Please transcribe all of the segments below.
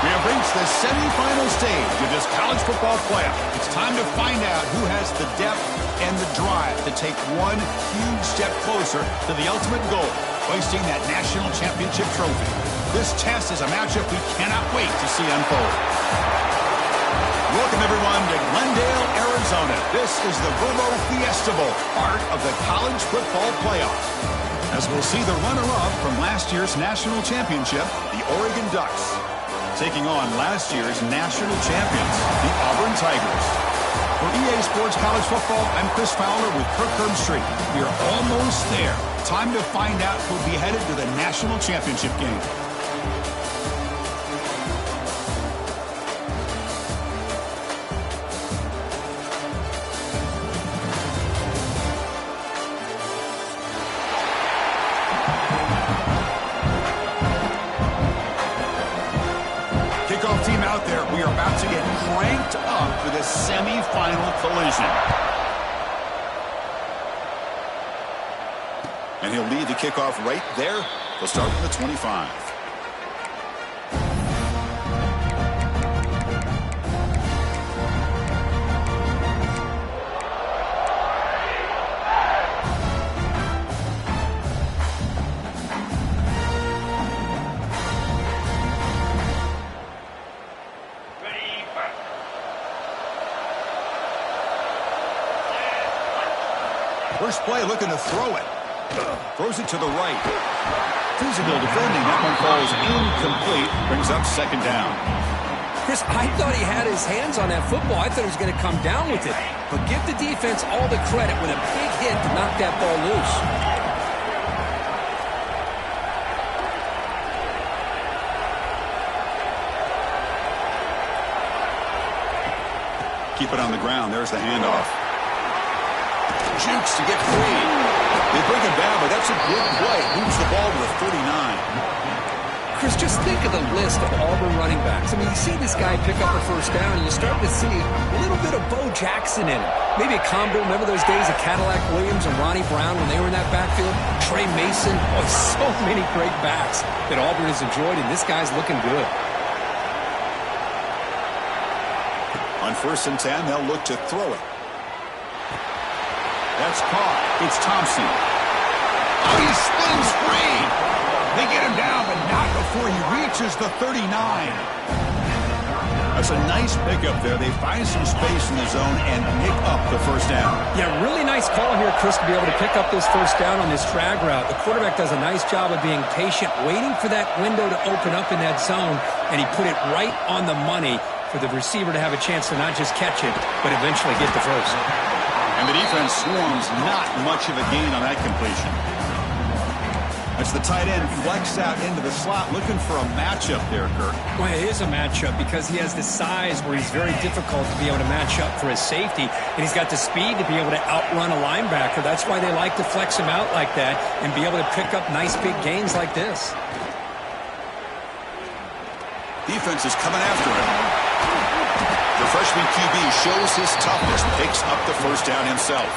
We have reached the semifinal stage of this college football playoff. It's time to find out who has the depth and the drive to take one huge step closer to the ultimate goal, hoisting that national championship trophy. This test is a matchup we cannot wait to see unfold. Welcome, everyone, to Glendale, Arizona. This is the Verbo Fiesta Bowl, part of the college football playoff. As we'll see the runner-up from last year's national championship, the Oregon Ducks, taking on last year's national champions, the Auburn Tigers. For EA Sports College Football, I'm Chris Fowler with Kirk Herbstreit. We are almost there. Time to find out who'll be headed to the national championship game. Kickoff team out there. We are about to get cranked up for this semi-final collision. And he'll lead the kickoff right there. He'll start from the 25. First play, looking to throw it. Throws it to the right. Physical defending. That one falls incomplete. Brings up second down. Chris, I thought he had his hands on that football. I thought he was going to come down with it. But give the defense all the credit with a big hit to knock that ball loose. Keep it on the ground. There's the handoff. Jukes to get free. They bring him down, but that's a good play. Moves the ball to the 39. Chris, just think of the list of Auburn running backs. I mean, you see this guy pick up a first down, and you start to see a little bit of Bo Jackson in it. Maybe a combo. Remember those days of Cadillac Williams and Ronnie Brown when they were in that backfield? Trey Mason. Oh, so many great backs that Auburn has enjoyed, and this guy's looking good. On 1st and 10, they'll look to throw it. That's caught. It's Thompson. Oh, he spins free. They get him down, but not before he reaches the 39. That's a nice pickup there. They find some space in the zone and pick up the first down. Yeah, really nice call here, Chris, to be able to pick up this first down on this drag route. The quarterback does a nice job of being patient, waiting for that window to open up in that zone, and he put it right on the money for the receiver to have a chance to not just catch it, but eventually get the first. And the defense swarms, not much of a gain on that completion. As the tight end flexed out into the slot, looking for a matchup there, Kirk. Well, it is a matchup because he has the size where he's very difficult to be able to match up for his safety, and he's got the speed to be able to outrun a linebacker. That's why they like to flex him out like that and be able to pick up nice big gains like this. Defense is coming after him. The freshman QB shows his toughness, picks up the first down himself.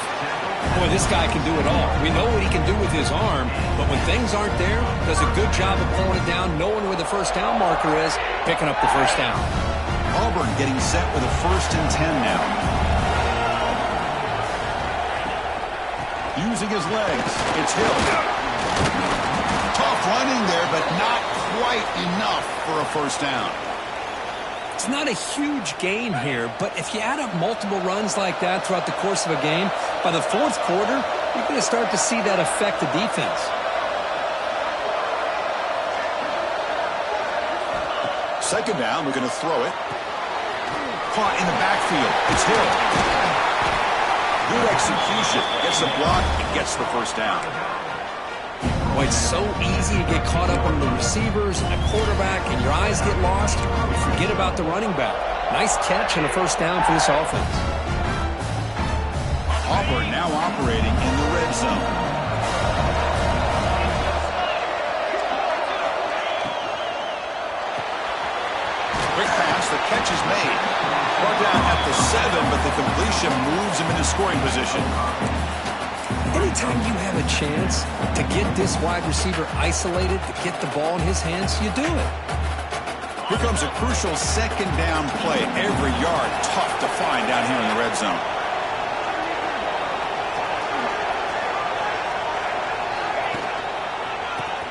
Boy, this guy can do it all. We know what he can do with his arm, but when things aren't there, does a good job of pulling it down, knowing where the first down marker is, picking up the first down. Auburn getting set with a 1st and 10 now. Using his legs, it's Hill. Tough running there, but not quite enough for a first down. It's not a huge gain here, but if you add up multiple runs like that throughout the course of a game, by the 4th quarter, you're going to start to see that affect the defense. Second down, we're going to throw it. Caught in the backfield. It's Hill. Good execution. Gets a block and gets the first down. Boy, it's so easy to get caught up on the receivers and the quarterback, and your eyes get lost. You forget about the running back. Nice catch and a first down for this offense. Auburn now operating in the red zone. Quick pass, the catch is made. Brought down at the 7, but the completion moves him into scoring position. Anytime you have a chance to get this wide receiver isolated, to get the ball in his hands, you do it. Here comes a crucial second down play. Every yard tough to find down here in the red zone.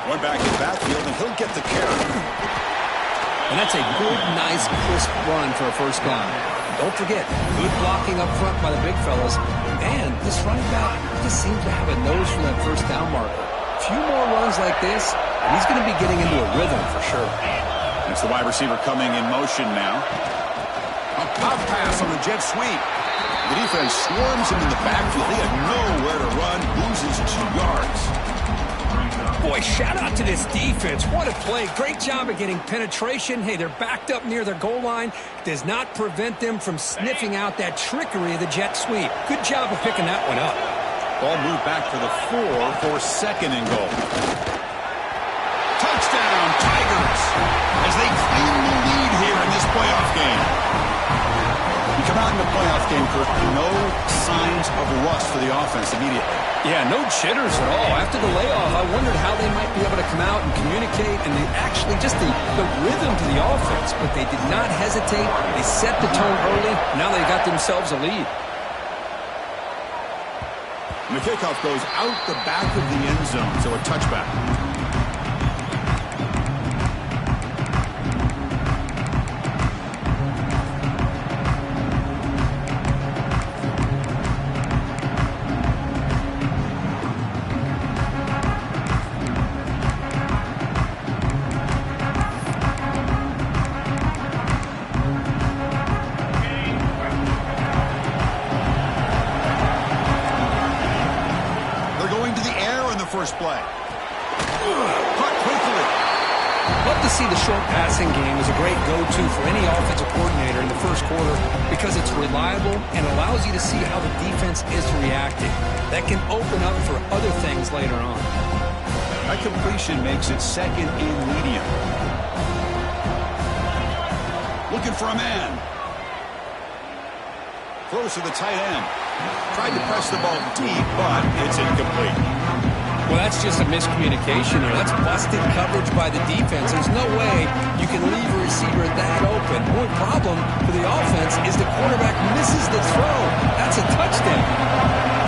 One back in backfield, and he'll get the carry. And that's a good, nice, crisp run for a first down. Don't forget, good blocking up front by the big fellas. And this running back just seems to have a nose for that first down marker. A few more runs like this, and he's going to be getting into a rhythm for sure. It's the wide receiver coming in motion now. A pop pass on the jet sweep. The defense swarms him in the backfield. He had nowhere to run, loses 2 yards. Boy, shout out to this defense. What a play. Great job of getting penetration. Hey, they're backed up near their goal line. Does not prevent them from sniffing out that trickery of the jet sweep. Good job of picking that one up. Ball moved back to the 4 for second and goal. Touchdown, Tigers, as they claim the lead here in this playoff game. You come out in the playoff game, Kirk, no signs of rust for the offense immediately. Yeah, no jitters at all. After the layoff, I wondered how they might be able to come out and communicate and actually just the rhythm to the offense. But they did not hesitate. They set the tone early. Now they got themselves a lead. And the kickoff goes out the back of the end zone, so a touchback. Play. Caught quickly. Love to see the short passing game as a great go-to for any offensive coordinator in the first quarter because it's reliable and allows you to see how the defense is reacting. That can open up for other things later on. That completion makes it second in medium. Looking for a man. Throws to the tight end. Tried to press the ball deep, but it's incomplete. Well, that's just a miscommunication here. That's busted coverage by the defense. There's no way you can leave a receiver that open. One problem for the offense is the quarterback misses the throw. That's a touchdown.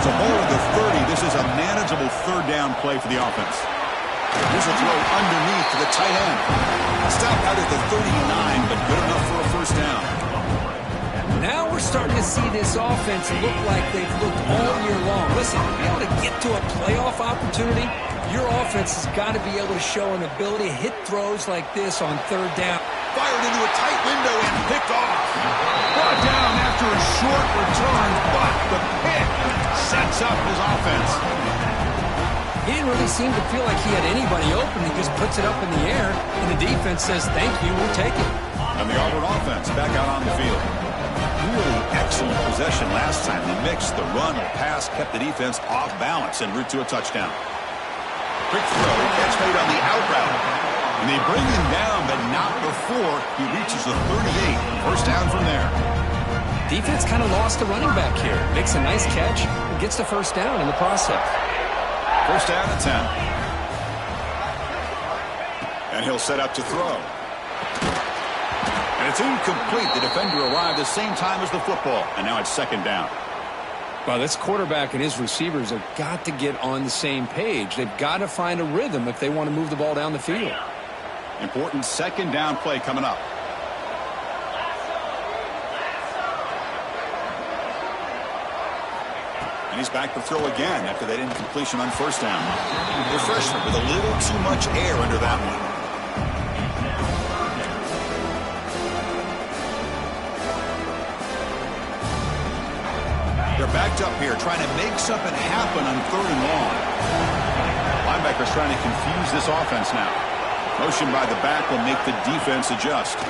So ball at the 30. This is a manageable third down play for the offense. Here's a throw underneath to the tight end. Stop out at the 39, but good enough for a first down. Now we're starting to see this offense look like they've looked all year long. Listen, to be able to get to a playoff opportunity, your offense has got to be able to show an ability to hit throws like this on third down. Fired into a tight window and picked off. Brought down after a short return, but the pick sets up his offense. He didn't really seem to feel like he had anybody open. He just puts it up in the air, and the defense says, thank you, we'll take it. And the Auburn offense back out on the field. Really excellent possession last time. The mix, the run, the pass kept the defense off balance en route to a touchdown. Quick throw, catch made on the out route. And they bring him down, but not before he reaches the 38. First down from there. Defense kind of lost the running back here. Makes a nice catch and gets the first down in the process. First down at 10. And he'll set up to throw. And it's incomplete. The defender arrived the same time as the football. And now it's second down. Well, this quarterback and his receivers have got to get on the same page. They've got to find a rhythm if they want to move the ball down the field. Important second down play coming up. And he's back to throw again after that incompletion on first down. The freshman with a little too much air under that one. They're backed up here, trying to make something happen on third and long. Linebackers trying to confuse this offense now. Motion by the back will make the defense adjust.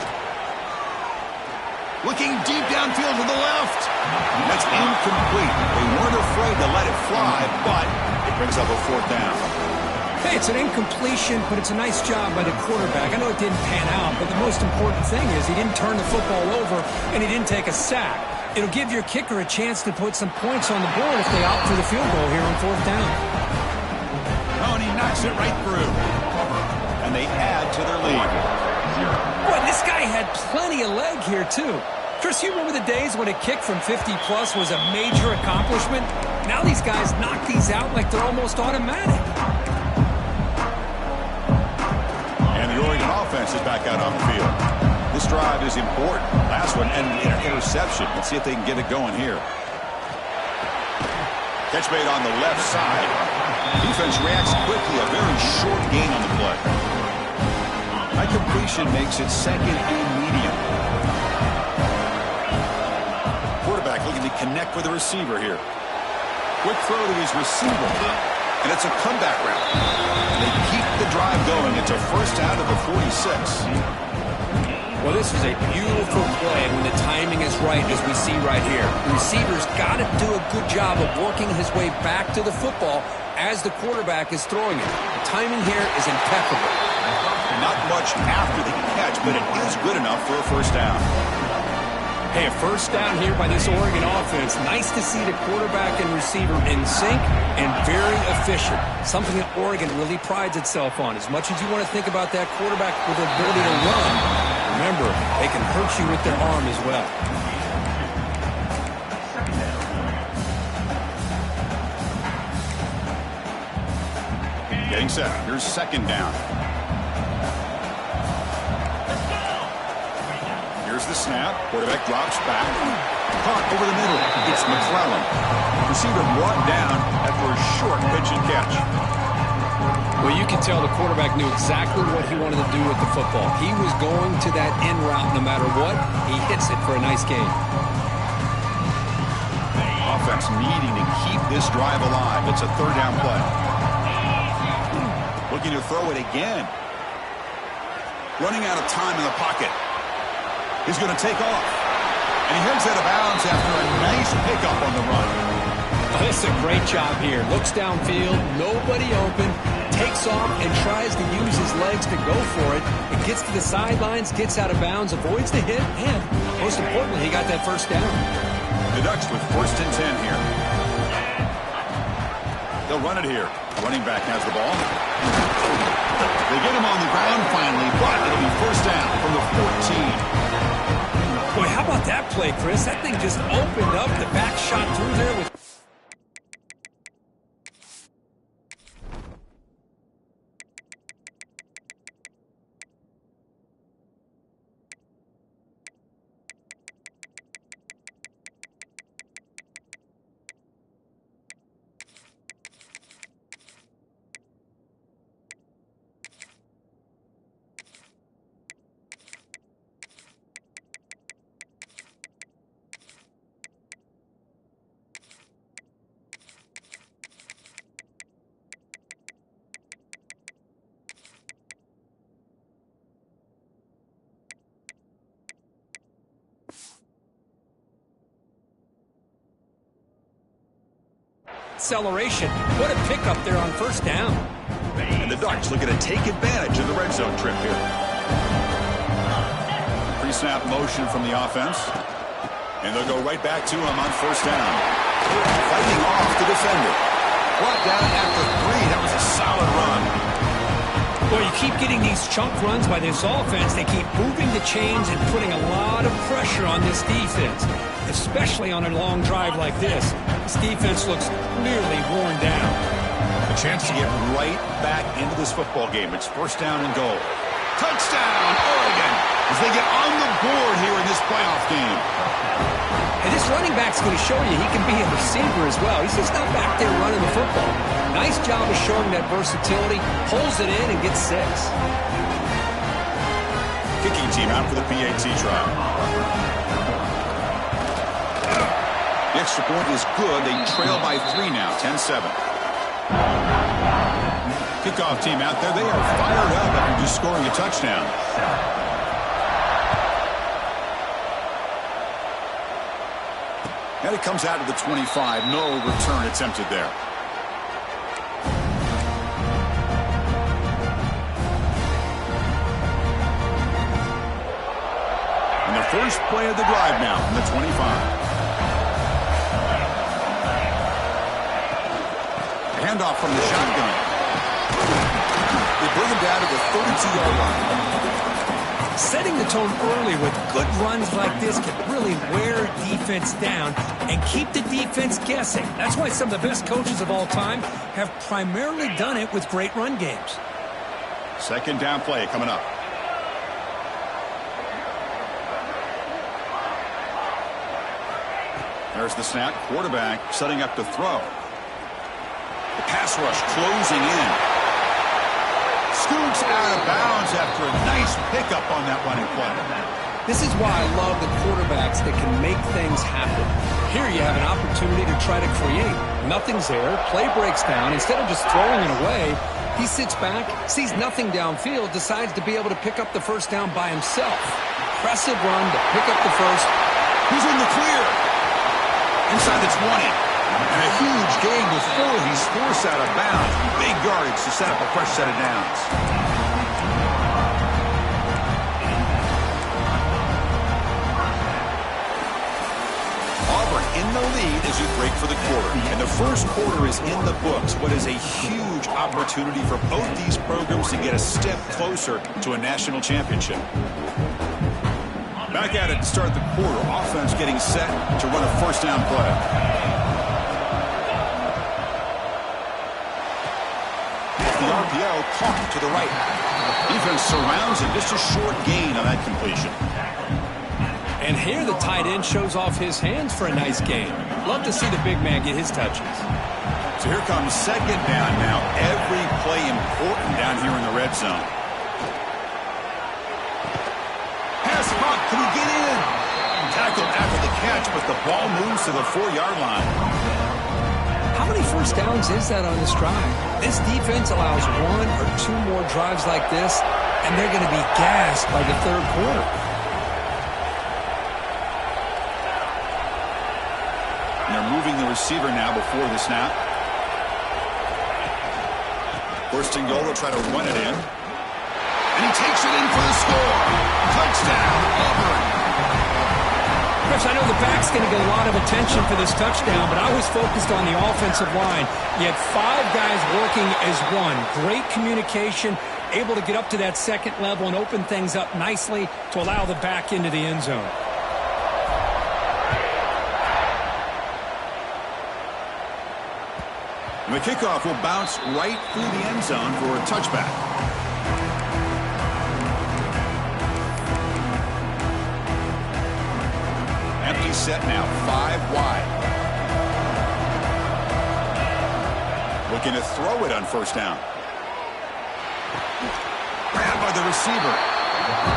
Looking deep downfield to the left. That's incomplete. They weren't afraid to let it fly, but it brings up a fourth down. Hey, it's an incompletion, but it's a nice job by the quarterback. I know it didn't pan out, but the most important thing is he didn't turn the football over and he didn't take a sack. It'll give your kicker a chance to put some points on the board if they opt for the field goal here on fourth down. Oh, and he knocks it right through. And they add to their lead. Boy, this guy plenty of leg here, too. Chris, you remember the days when a kick from 50-plus was a major accomplishment? Now these guys knock these out like they're almost automatic. And the Oregon offense is back out on the field. This drive is important. Last one ended in an interception. Let's see if they can get it going here. Catch made on the left side. Defense reacts quickly. A very short gain on the play. High completion makes it second and medium. Quarterback looking to connect with the receiver here. Quick throw to his receiver. And it's a comeback route. They keep the drive going. It's a first out of the 46. Well, this is a beautiful play when the timing is right, as we see right here. The receiver's got to do a good job of working his way back to the football as the quarterback is throwing it. The timing here is impeccable. Not much after the catch, but it is good enough for a first down. Hey, a first down here by this Oregon offense. Nice to see the quarterback and receiver in sync and very efficient. Something that Oregon really prides itself on. As much as you want to think about that quarterback with the ability to run, remember, they can hurt you with their arm as well. Getting set. Here's second down. Here's the snap. Quarterback drops back. Caught over the middle. It's McClellan. Receiver brought down after a short pitch and catch. Well, you can tell the quarterback knew exactly what he wanted to do with the football. He was going to that in route no matter what. He hits it for a nice gain. Offense needing to keep this drive alive. It's a third down play. Looking to throw it again. Running out of time in the pocket. He's going to take off. And he heads out of bounds after a nice pickup on the run. Oh, this is a great job here. Looks downfield, nobody open, takes off and tries to use his legs to go for it. It gets to the sidelines, gets out of bounds, avoids the hit, and most importantly, he got that first down. The Ducks with first and 10 here. They'll run it here. Running back has the ball. They get him on the ground finally, but it'll be first down from the 14. Boy, how about that play, Chris? That thing just opened up. The back shot through there with... acceleration. What a pickup there on first down. And the Ducks looking to take advantage of the red zone trip here. Pre-snap motion from the offense. And they'll go right back to him on first down. Fighting off the defender. Brought down after 3. That was a solid run. Well, you keep getting these chunk runs by this offense. They keep moving the chains and putting a lot of pressure on this defense, especially on a long drive like this. This defense looks nearly worn down. A chance to get right back into this football game. It's first down and goal. Touchdown, Oregon, as they get on the board here in this playoff game. And this running back's going to show you he can be a receiver as well. He's just not back there running the football. Nice job of showing that versatility. Pulls it in and gets 6. Kicking team out for the PAT trial. The extra point is good. They trail by 3 now, 10-7. Kickoff team out there. They are fired up after just scoring a touchdown. And it comes out to the 25. No return attempted there. And the first play of the drive now from the 25. Handoff from the shotgun. They bring him down to the 32-yard line. Setting the tone early with good runs like this can really wear defense down and keep the defense guessing. That's why some of the best coaches of all time have primarily done it with great run games. Second down play coming up. There's the snap. Quarterback setting up to throw. The pass rush closing in. Scoots out of bounds after a nice pickup on that running play. This is why I love the quarterbacks that can make things happen. Here you have an opportunity to try to create. Nothing's there. Play breaks down. Instead of just throwing it away, he sits back, sees nothing downfield, decides to be able to pick up the first down by himself. Impressive run to pick up the first. He's in the clear. Inside the 20. And a huge gain before he's forced out of bounds. Big yardage to set up a fresh set of downs. Auburn in the lead as you break for the quarter. And the first quarter is in the books. What is a huge opportunity for both these programs to get a step closer to a national championship. Back at it to start the quarter. Offense getting set to run a first down play. The RPO caught to the right. Defense surrounds him. Just a short gain on that completion. And here the tight end shows off his hands for a nice gain. Love to see the big man get his touches. So here comes second down now. Every play important down here in the red zone. Can he get in? Tackled after the catch, but the ball moves to the 4-yard line. How many first downs is that on this drive? This defense allows one or two more drives like this, and they're going to be gassed by the third quarter. And they're moving the receiver now before the snap. First and goal, they'll try to run it in. And he takes it in for the score. Touchdown, Auburn. Chris, I know the back's going to get a lot of attention for this touchdown, but I was focused on the offensive line. You had 5 guys working as one. Great communication, able to get up to that second level and open things up nicely to allow the back into the end zone. And the kickoff will bounce right through the end zone for a touchback. Empty set now, 5 wide. Looking to throw it on first down. Grabbed by the receiver.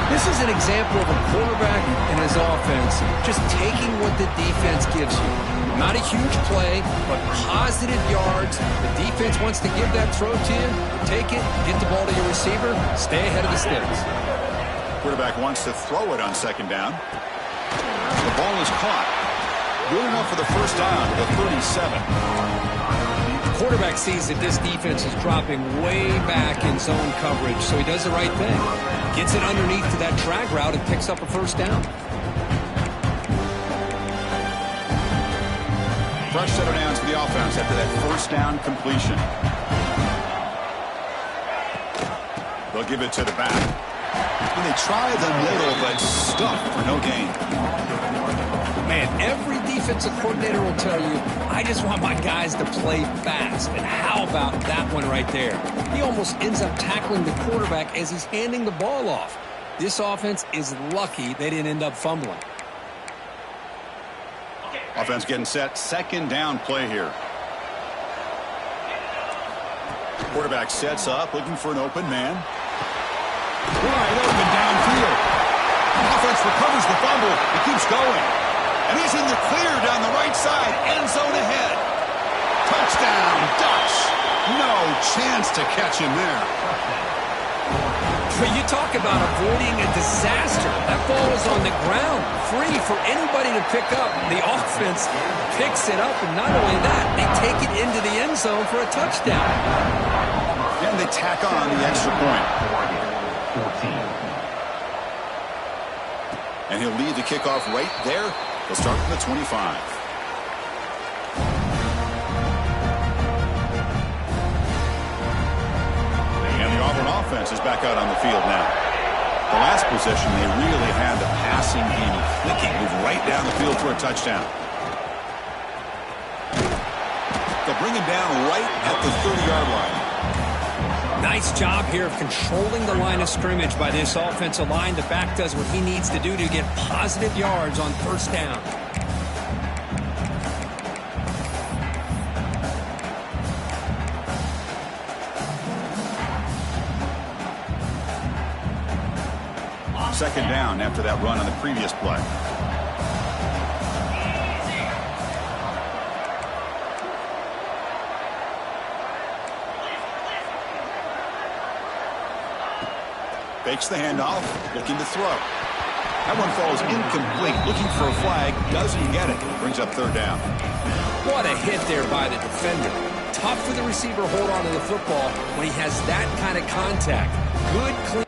This is an example of a quarterback and his offense just taking what the defense gives you. Not a huge play, but positive yards. The defense wants to give that throw to you. Take it, get the ball to your receiver, stay ahead of the sticks. Quarterback wants to throw it on second down. The ball is caught. Good enough for the first down to the 37. The quarterback sees that this defense is dropping way back in zone coverage, so he does the right thing. Gets it underneath to that drag route and picks up a first down. Fresh set of downs for the offense after that first down completion. They'll give it to the back. And they try the middle, but stuffed for no gain. Man, every defensive coordinator will tell you, I just want my guys to play fast. And how about that one right there? He almost ends up tackling the quarterback as he's handing the ball off. This offense is lucky they didn't end up fumbling. Offense getting set. Second down play here. Quarterback sets up, looking for an open man. Wide open downfield. Offense recovers the fumble. He keeps going. And he's in the clear down the right side. End zone ahead. Touchdown, Ducks. No chance to catch him there. But you talk about avoiding a disaster. That ball is on the ground, free for anybody to pick up. The offense picks it up, and not only that, they take it into the end zone for a touchdown. And they tack on the extra point. And he'll lead the kickoff right there. He'll start from the 25. And the Auburn offense is back out on the field now. The last possession, they really had the passing game clicking, move right down the field for a touchdown. They'll bring him down right at the 30-yard line. Nice job here of controlling the line of scrimmage by this offensive line. The back does what he needs to do to get positive yards on first down. Second down after that run on the previous play. Fakes the handoff, looking to throw. That one falls incomplete, looking for a flag, doesn't get it. Brings up third down. What a hit there by the defender. Tough for the receiver to hold on to the football when he has that kind of contact. Good, clean.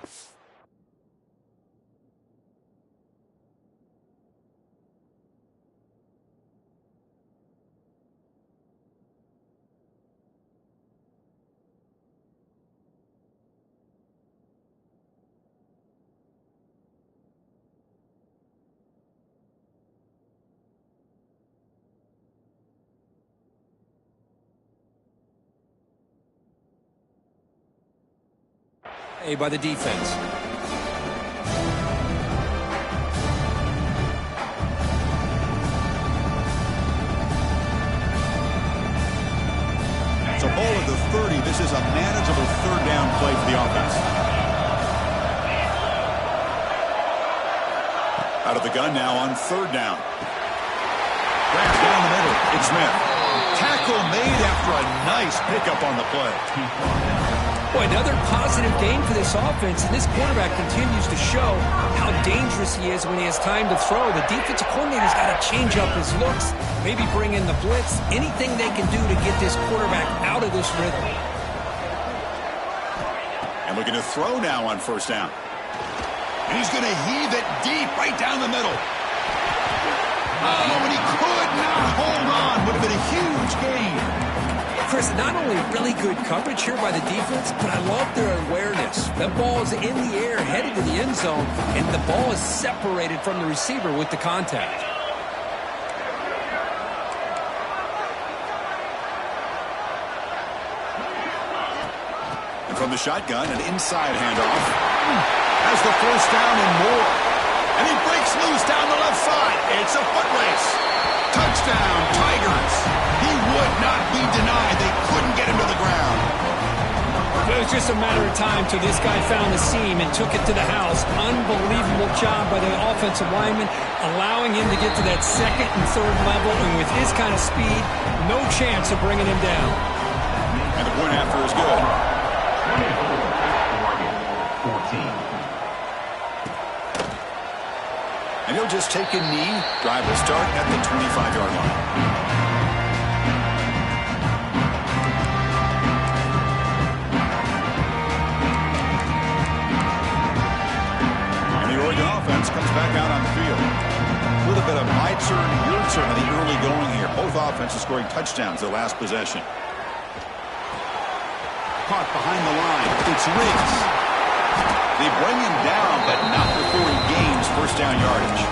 By the defense. So ball at the 30. This is a manageable third down play for the offense. Out of the gun now on third down. Grabs down the middle. It's Smith. Tackle made after a nice pickup on the play. Boy, another positive game for this offense, and this quarterback continues to show how dangerous he is when he has time to throw. The defensive coordinator's got to change up his looks, maybe bring in the blitz, anything they can do to get this quarterback out of this rhythm. And looking to throw now on first down. And he's going to heave it deep right down the middle. Oh, and he could not hold on. Would have been a huge gain. Chris, not only really good coverage here by the defense, but I love their awareness. That ball is in the air, headed to the end zone, and the ball is separated from the receiver with the contact. And from the shotgun, an inside handoff. Has the first down and more. And he breaks loose down the left side. It's a foot race. Touchdown, Tigers. He would not be denied. They couldn't get him to the ground. It was just a matter of time till this guy found the seam and took it to the house. Unbelievable job by the offensive lineman, allowing him to get to that second and third level. And with his kind of speed, no chance of bringing him down. And the point after is good. 14. And he'll just take a knee. Drive will start at the 25-yard line. And the Oregon offense comes back out on the field. A little bit of my turn, your turn in the early going here. Both offenses scoring touchdowns their last possession. Caught behind the line. It's Riggs. They bring him down, but not before he gains first down yardage.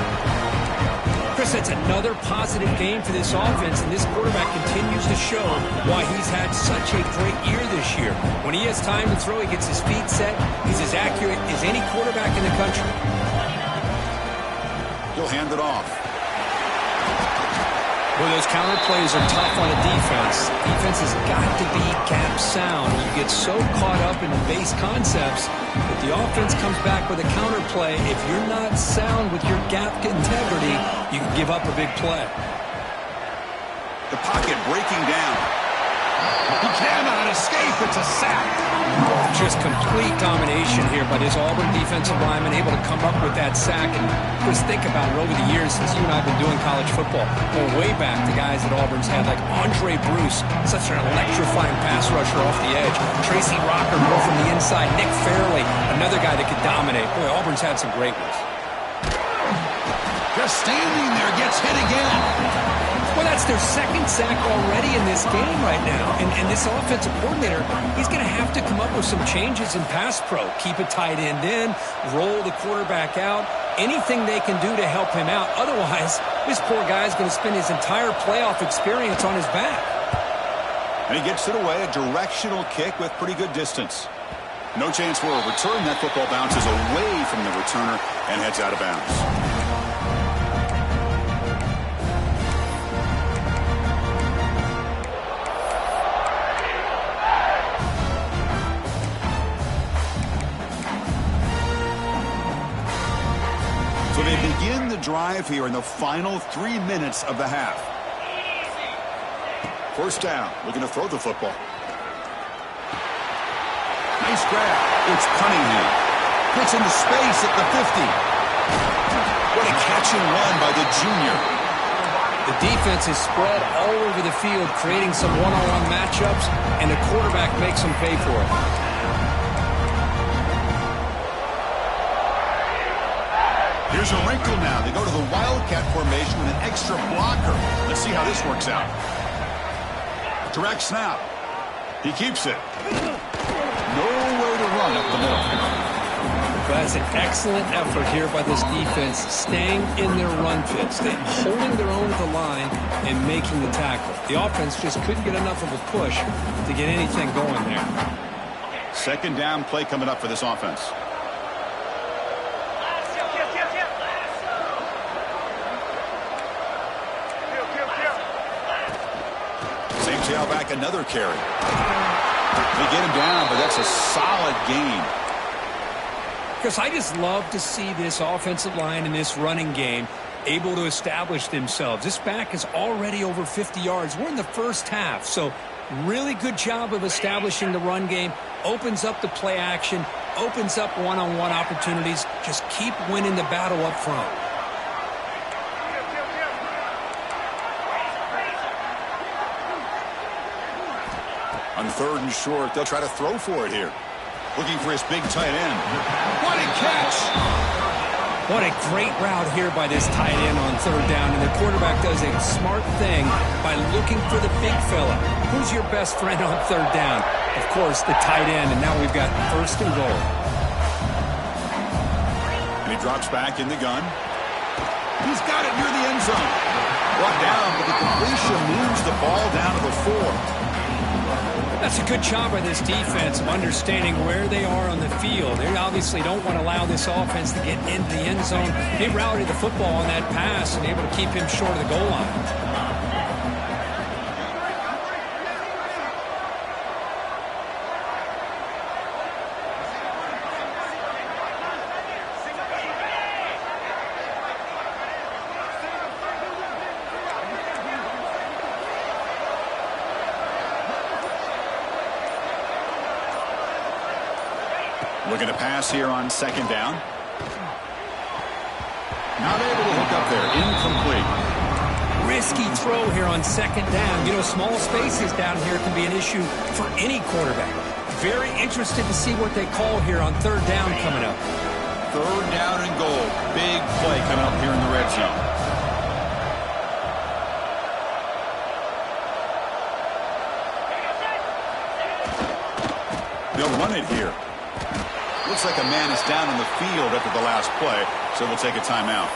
Chris, that's another positive game for this offense, and this quarterback continues to show why he's had such a great year this year. When he has time to throw, he gets his feet set. He's as accurate as any quarterback in the country. He'll hand it off. Well, those counter plays are tough on a defense. Defense has got to be gap sound. You get so caught up in the base concepts that the offense comes back with a counter play. If you're not sound with your gap integrity, you can give up a big play. The pocket breaking down. He cannot escape. It's a sack. Just complete domination here by this Auburn defensive lineman, able to come up with that sack. And just think about it, over the years since you and I have been doing college football, going way back to guys that Auburn's had, like Andre Bruce, such an electrifying pass rusher off the edge. Tracy Rocker, more from the inside. Nick Fairley, another guy that could dominate. Boy, Auburn's had some great ones. Just standing there, gets hit again. Well, that's their second sack already in this game right now. And this offensive coordinator, he's going to have to come up with some changes in pass pro. Keep a tight end in, roll the quarterback out, anything they can do to help him out. Otherwise, this poor guy's going to spend his entire playoff experience on his back. And he gets it away, a directional kick with pretty good distance. No chance for a return. That football bounces away from the returner and heads out of bounds. So they begin the drive here in the final 3 minutes of the half. First down, looking to throw the football. Nice grab. It's Cunningham. Gets into space at the 50. What a catch and run by the junior. The defense is spread all over the field, creating some one-on-one matchups, and the quarterback makes them pay for it. Here's a wrinkle now. They go to the Wildcat formation with an extra blocker. Let's see how this works out. Direct snap. He keeps it. Nowhere to run up the middle. That's an excellent effort here by this defense, staying in their run fit, holding their own at the line and making the tackle. The offense just couldn't get enough of a push to get anything going there. Second down play coming up for this offense. Tailback, another carry. They get him down, but that's a solid gain. Because I just love to see this offensive line in this running game able to establish themselves. This back is already over 50 yards. We're in the first half, so really good job of establishing the run game. Opens up the play action, opens up one-on-one opportunities. Just keep winning the battle up front. On third and short, they'll try to throw for it here. Looking for his big tight end. What a catch! What a great route here by this tight end on third down. And the quarterback does a smart thing by looking for the big fella. Who's your best friend on third down? Of course, the tight end. And now we've got first and goal. And he drops back in the gun. He's got it near the end zone. Brought down, but the completion moves the ball down to the 4. That's a good job by this defense of understanding where they are on the field. They obviously don't want to allow this offense to get into the end zone. They routed the football on that pass and able to keep him short of the goal line. Looking to pass here on second down. Not able to hook up there. Incomplete. Risky throw here on second down. You know, small spaces down here can be an issue for any quarterback. Very interested to see what they call here on third down coming up. Third down and goal. Big play coming up here in the red zone. They'll run it here. Looks like a man is down in the field after the last play, so we'll take a timeout.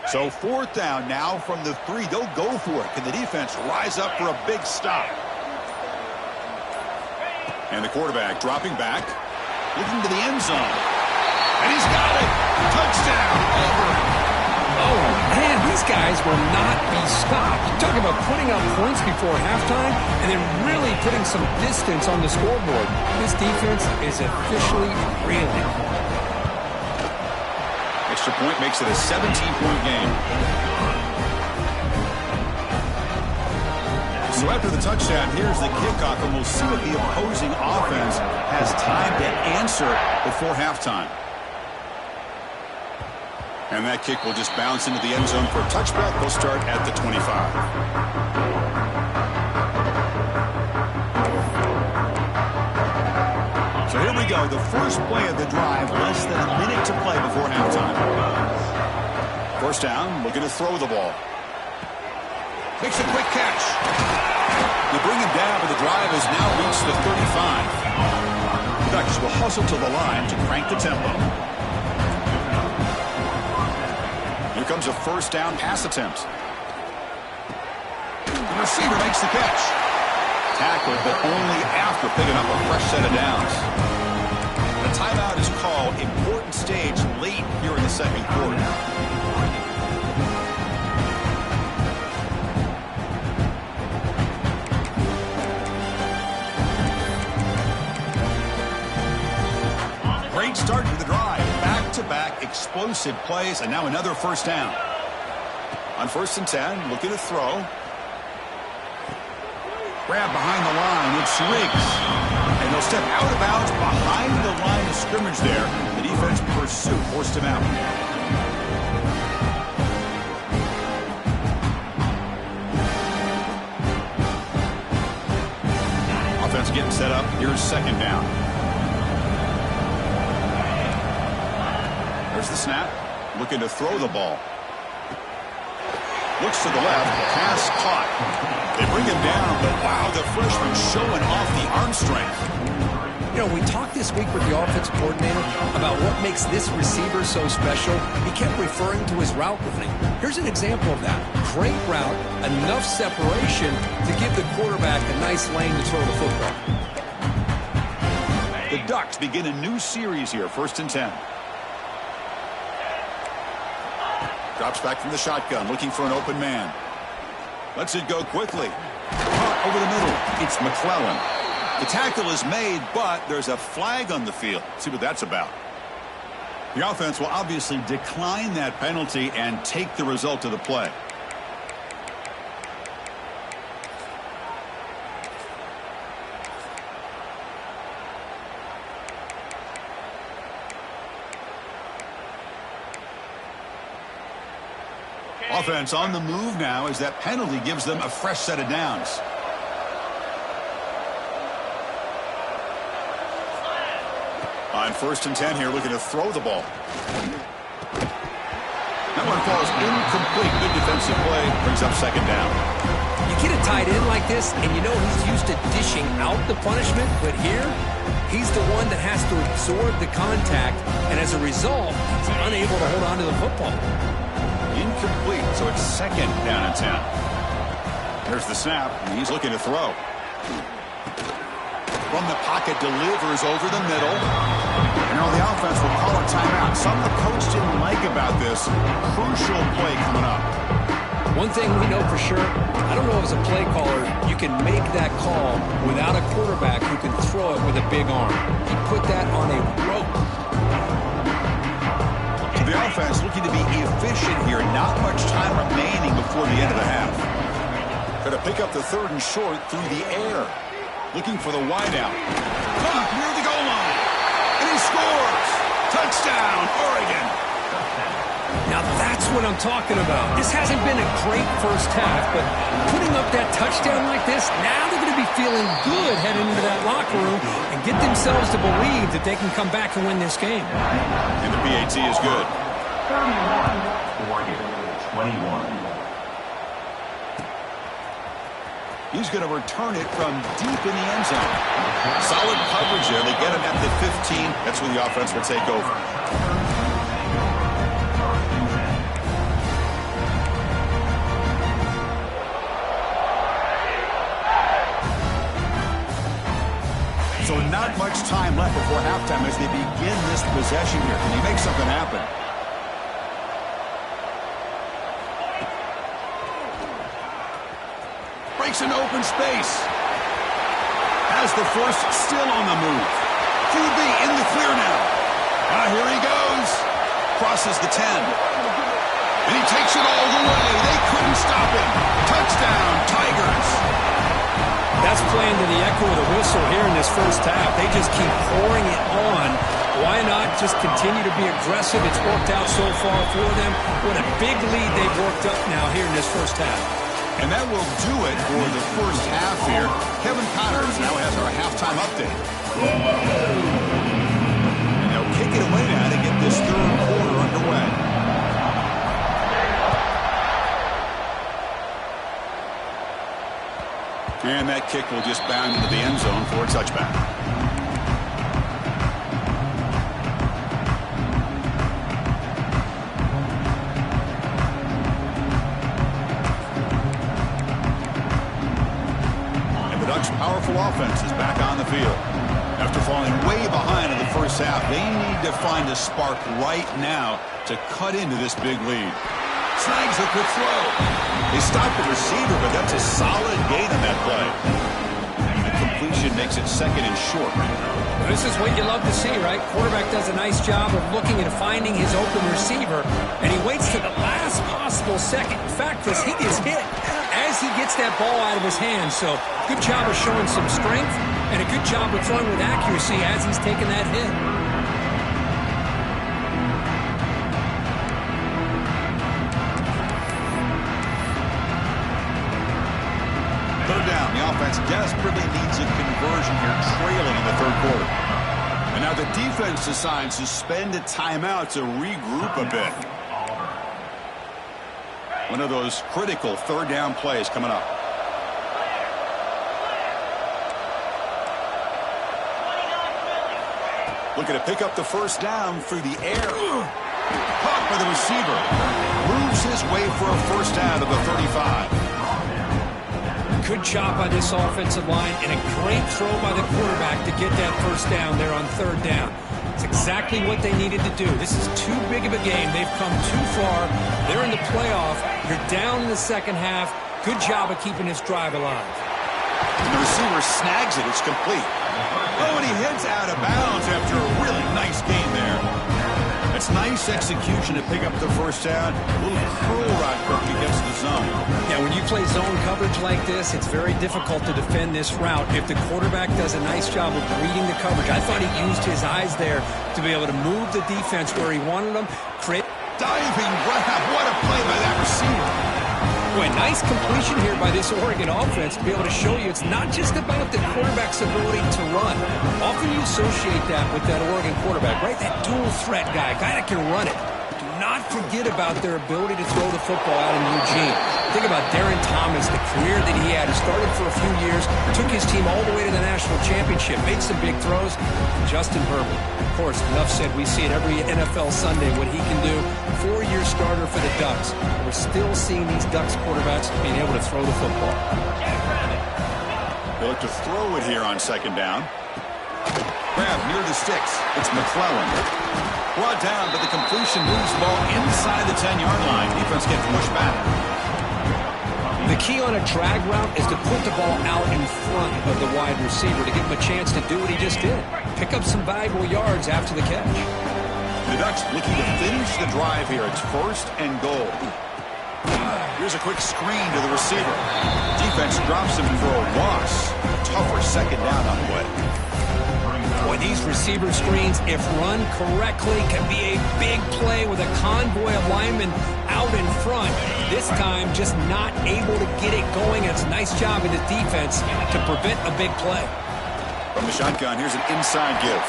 So fourth down now from the 3. They'll go for it. Can the defense rise up for a big stop? And the quarterback dropping back, looking to the end zone. And he's got it. Touchdown. Over. Oh, man, these guys will not be stopped. Talking about putting up points before halftime and then really putting some distance on the scoreboard. This defense is officially reeling. Extra point makes it a 17-point game. So after the touchdown, here's the kickoff, and we'll see what the opposing offense has time to answer before halftime. And that kick will just bounce into the end zone for a touchback. They'll start at the 25. So here we go, the first play of the drive, less than a minute to play before halftime. First down, looking to throw the ball. Makes a quick catch. They bring him down, but the drive has now reached the 35. The Ducks will hustle to the line to crank the tempo. Here comes a first down pass attempt. The receiver makes the catch. Tackled, but only after picking up a fresh set of downs. The timeout is called. Important stage late here in the second quarter. Great start to the drive. Back-to-back explosive plays, and now another first down. On 1st and 10, looking to throw. Grab behind the line. It's Riggs. And they'll step out of bounds behind the line of scrimmage there. The defense pursuit forced him out. Offense getting set up. Here's second down. There's the snap. Looking to throw the ball. Looks to the left. Pass caught. They bring him down, but wow, the freshman showing off the arm strength. You know, we talked this week with the offensive coordinator about what makes this receiver so special. He kept referring to his route running. Here's an example of that. Great route, enough separation to give the quarterback a nice lane to throw the football. The Ducks begin a new series here, 1st and 10. Drops back from the shotgun, looking for an open man. Lets it go quickly. Caught over the middle. It's McClellan. The tackle is made, but there's a flag on the field. See what that's about. The offense will obviously decline that penalty and take the result of the play. Offense on the move now as that penalty gives them a fresh set of downs. On 1st and 10 here, looking to throw the ball. That one falls incomplete. Good defensive play. Brings up second down. You get a tight end like this, and you know he's used to dishing out the punishment, but here, he's the one that has to absorb the contact, and as a result, he's unable to hold on to the football. Incomplete, so it's second down and 10. There's the snap, and he's looking to throw. From the pocket, delivers over the middle. And now the offense will call a timeout. Something the coach didn't like about this. Crucial play coming up. One thing we know for sure, I don't know as a play caller, you can make that call without a quarterback who can throw it with a big arm. He put that on a rope. The offense looking to be efficient here. Not much time remaining before the end of the half. Got to pick up the 3rd and short through the air. Looking for the wideout. Caught near the goal line. And he scores. Touchdown, Oregon. Now that's what I'm talking about. This hasn't been a great first half, but putting up that touchdown like this, now they're going to be feeling good heading into that locker room and get themselves to believe that they can come back and win this game. And the PAT is good. Oregon, 21. He's going to return it from deep in the end zone. Solid coverage there. They get him at the 15. That's where the offense will take over. So not much time left before halftime as they begin this possession here. Can he make something happen? Breaks an open space. Has the first still on the move. QB in the clear now. Here he goes. Crosses the 10. And he takes it all the way. They couldn't stop him. Touchdown, Tigers. whistle here in this first half. They just keep pouring it on. Why not just continue to be aggressive? It's worked out so far for them. What a big lead they've worked up now here in this first half. And that will do it for the first half here. Kevin Connors now has our halftime update. And they'll kick it away now to get this third quarter underway. And that kick will just bound into the end zone for a touchback. And the Ducks' powerful offense is back on the field. After falling way behind in the first half, they need to find a spark right now to cut into this big lead. Snags a quick throw. They stopped the receiver, but that's a solid gain on that play. And the completion makes it second and short. This is what you love to see, right? Quarterback does a nice job of looking and finding his open receiver, and he waits to the last possible second. In fact, Chris, he gets hit as he gets that ball out of his hands. So good job of showing some strength, and a good job of throwing with accuracy as he's taking that hit. Down. The offense desperately needs a conversion here, trailing in the third quarter. And now the defense decides to spend a timeout to regroup a bit. One of those critical third down plays coming up. Looking to pick up the first down through the air. Caught by the receiver. Moves his way for a first down to the 35. Good job by this offensive line and a great throw by the quarterback to get that first down there on third down. It's exactly what they needed to do. This is too big of a game. They've come too far. They're in the playoff. You're down in the second half. Good job of keeping this drive alive. And the receiver snags it. It's complete. Oh, and he heads out of bounds after a really nice game there. It's nice execution to pick up the first down. A little curl right hook against the zone. Yeah, when you play zone coverage like this, it's very difficult to defend this route. If the quarterback does a nice job of reading the coverage, I thought he used his eyes there to be able to move the defense where he wanted them. Diving grab. What a play by that receiver. Boy, nice completion here by this Oregon offense to be able to show you it's not just about the quarterback's ability to run. Often you associate that with that Oregon quarterback, right? That dual threat guy that can run it. Do not forget about their ability to throw the football out in Eugene. Think about Darren Thomas, the career that he had. He started for a few years, took his team all the way to the national championship, made some big throws. Justin Herbert. Of course, enough said, we see it every NFL Sunday what he can do. 4-year starter for the Ducks. We're still seeing these Ducks quarterbacks being able to throw the football. They look to throw it here on second down. Grab near the sticks. It's McClellan. Brought down, but the completion moves the ball inside the 10-yard line. Defense gets pushed back. The key on a drag route is to put the ball out in front of the wide receiver to give him a chance to do what he just did. Pick up some valuable yards after the catch. The Ducks looking to finish the drive here. It's first and goal. Here's a quick screen to the receiver. Defense drops him for a loss. Tougher second down on the way. Boy, these receiver screens, if run correctly, can be a big play with a convoy of linemen out in front. This time, just not able to get it going. It's a nice job of the defense to prevent a big play. From the shotgun, here's an inside give.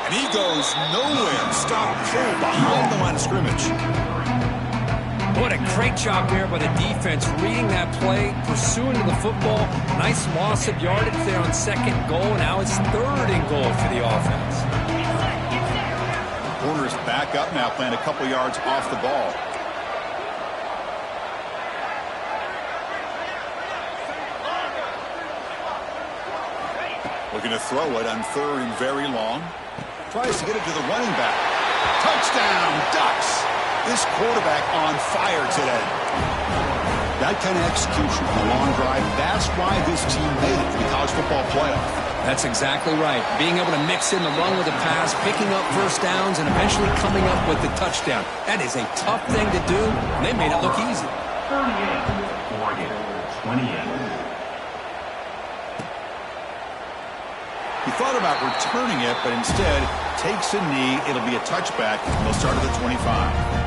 And he goes nowhere. Stop pull behind the line of scrimmage. What a great job there by the defense, reading that play, pursuing to the football. Nice loss of yardage there on second goal. Now it's third and goal for the offense. Corners back up now, playing a couple yards off the ball. Looking to throw it on third and very long. Tries to get it to the running back. Touchdown, Ducks! This quarterback on fire today. That kind of execution on a long drive, that's why this team made it to the college football playoff. That's exactly right. Being able to mix in the run with the pass, picking up first downs, and eventually coming up with the touchdown. That is a tough thing to do, and they made it look easy. 38, Oregon, 28. He thought about returning it, but instead takes a knee. It'll be a touchback. They'll start at the 25.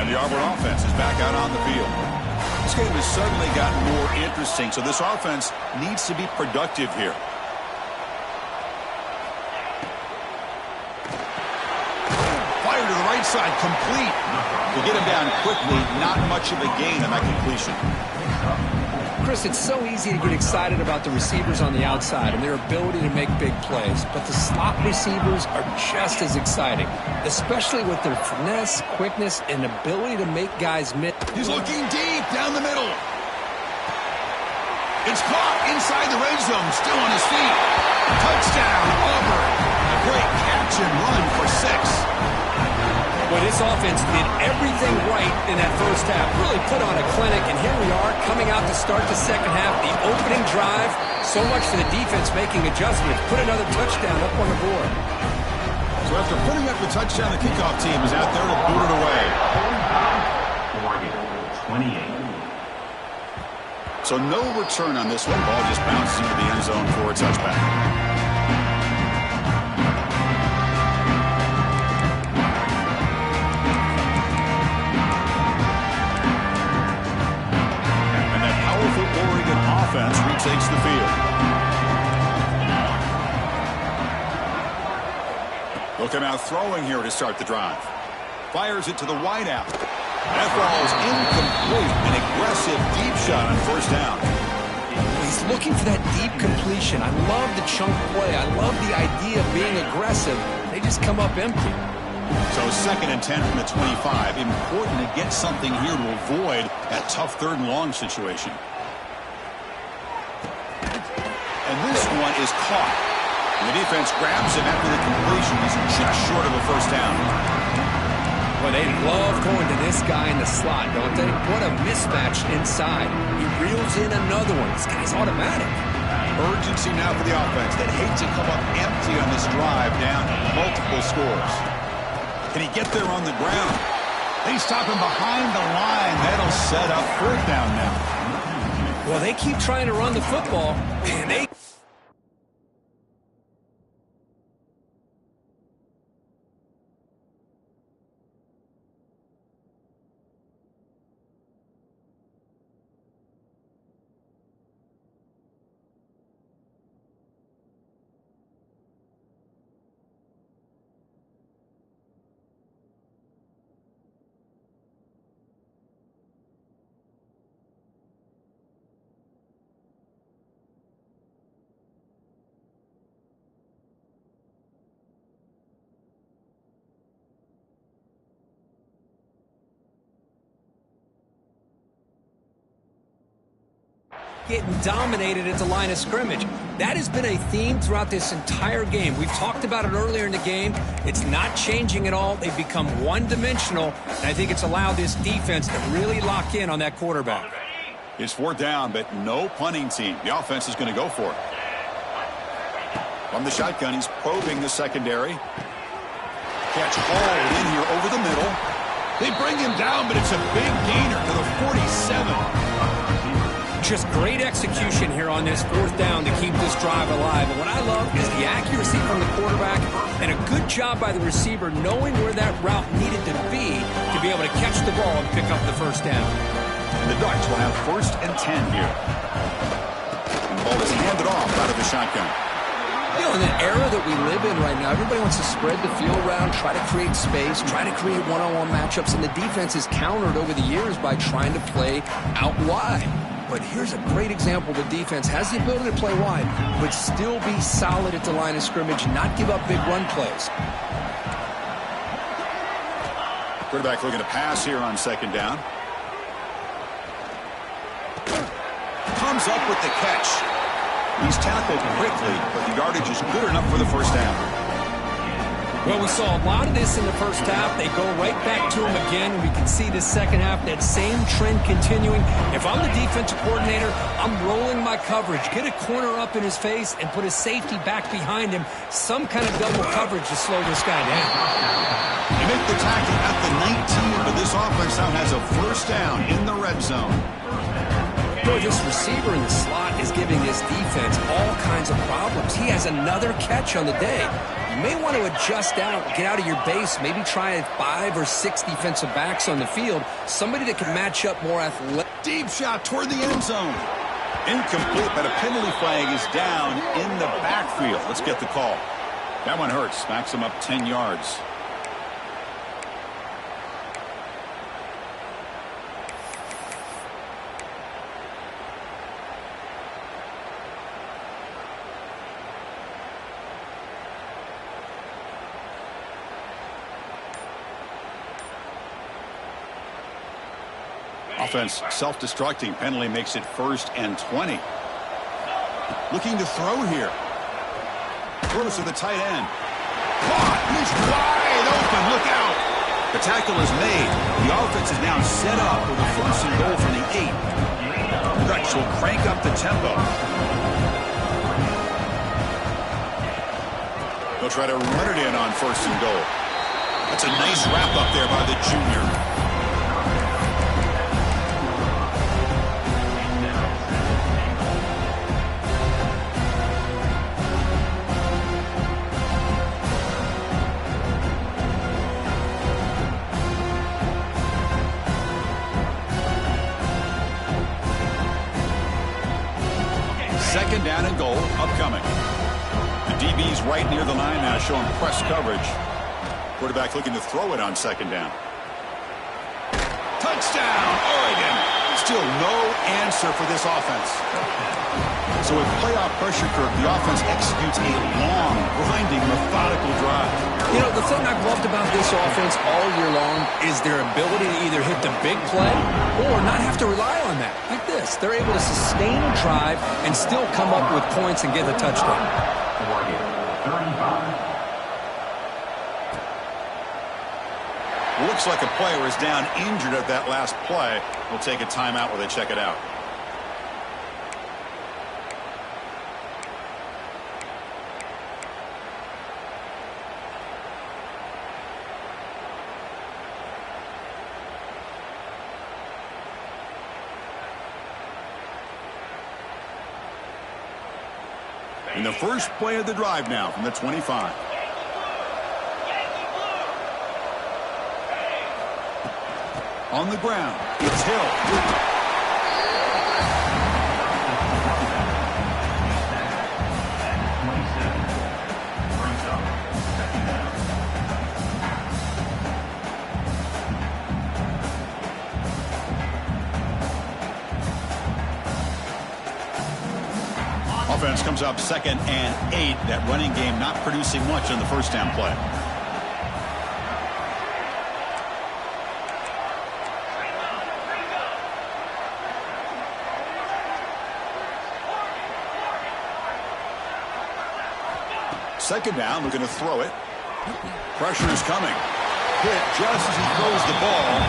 The Auburn offense is back out on the field. This game has suddenly gotten more interesting, so this offense needs to be productive here. Fire to the right side, complete. To get him down quickly, not much of a gain on that completion. Chris, it's so easy to get excited about the receivers on the outside and their ability to make big plays, but the slot receivers are just as exciting, especially with their finesse, quickness, and ability to make guys miss. He's looking deep down the middle. It's caught inside the red zone, still on his feet. Touchdown, Auburn. A great catch and run for 6. Well, this offense did everything right in that first half. Really put on a clinic, and here we are coming out to start the second half. The opening drive, so much for the defense making adjustments. Put another touchdown up on the board. So after putting up the touchdown, the kickoff team is out there to boot it away. Oregon, 28. So no return on this one. Ball just bounces into the end zone for a touchback. Oregon offense retakes the field. Looking out throwing here to start the drive. Fires it to the wideout. That ball is incomplete. An aggressive deep shot on first down. He's looking for that deep completion. I love the chunk play. I love the idea of being aggressive. They just come up empty. So 2nd and 10 from the 25. Important to get something here to avoid that tough 3rd and long situation. And this one is caught. And the defense grabs him after the completion. He's just short of a first down. Well, they love going to this guy in the slot, don't they? What a mismatch inside. He reels in another one. This guy's automatic. Urgency now for the offense that hates to come up empty on this drive down multiple scores. Can he get there on the ground? They stop him behind the line. That'll set up 4th down now. Well, they keep trying to run the football, and they... getting dominated at the line of scrimmage. That has been a theme throughout this entire game. We've talked about it earlier in the game. It's not changing at all. They've become one-dimensional, and I think it's allowed this defense to really lock in on that quarterback. It's 4th down, but no punting team. The offense is going to go for it. From the shotgun, he's probing the secondary. Catch hauled in here over the middle. They bring him down, but it's a big gainer to the 47. Just great execution here on this 4th down to keep this drive alive. And what I love is the accuracy from the quarterback and a good job by the receiver knowing where that route needed to be able to catch the ball and pick up the first down. And the Ducks will have 1st and 10 here. And the ball is handed off out of the shotgun. You know, in the era that we live in right now, everybody wants to spread the field around, try to create space, try to create one-on-one matchups, and the defense is countered over the years by trying to play out wide. But here's a great example. The defense has the ability to play wide, but still be solid at the line of scrimmage and not give up big run plays. Quarterback looking to pass here on 2nd down. Comes up with the catch. He's tackled quickly, but the yardage is good enough for the first down. Well, we saw a lot of this in the first half. They go right back to him again. We can see the second half, that same trend continuing. If I'm the defensive coordinator, I'm rolling my coverage. Get a corner up in his face and put a safety back behind him. Some kind of double coverage to slow this guy down. They make the tackle at the 19, but this offense now has a first down in the red zone. Boy, this receiver in the slot is giving his defense all kinds of problems. He has another catch on the day. You may want to adjust out, get out of your base, maybe try 5 or 6 defensive backs on the field, somebody that can match up more athletic. Deep shot toward the end zone. Incomplete, but a penalty flag is down in the backfield. Let's get the call. That one hurts. Backs him up 10 yards. Offense self-destructing. Penalty makes it 1st and 20. Looking to throw here. Throws to the tight end. Caught. He's wide open. Look out. The tackle is made. The offense is now set up with a 1st and goal from the 8. Rex will crank up the tempo. They'll try to run it in on 1st and goal. That's a nice wrap up there by the junior. Second down and goal upcoming. The DB's right near the line now, showing press coverage. Quarterback looking to throw it on 2nd down. Touchdown, Oregon. Still no answer for this offense. So with playoff pressure curve, the offense executes a long, grinding, methodical drive. You know, the thing I've loved about this offense all year long is their ability to either hit the big play or not have to rely on that. Like this, they're able to sustain a drive and still come up with points and get the touchdown. Oregon, 35. Looks like a player is down injured at that last play. We'll take a timeout while they check it out. In the first play of the drive now from the 25. On the ground, it's Hill. Offense comes up 2nd and 8. That running game not producing much on the first down play. Second down, looking to throw it. Pressure is coming. Hit just as he throws the ball.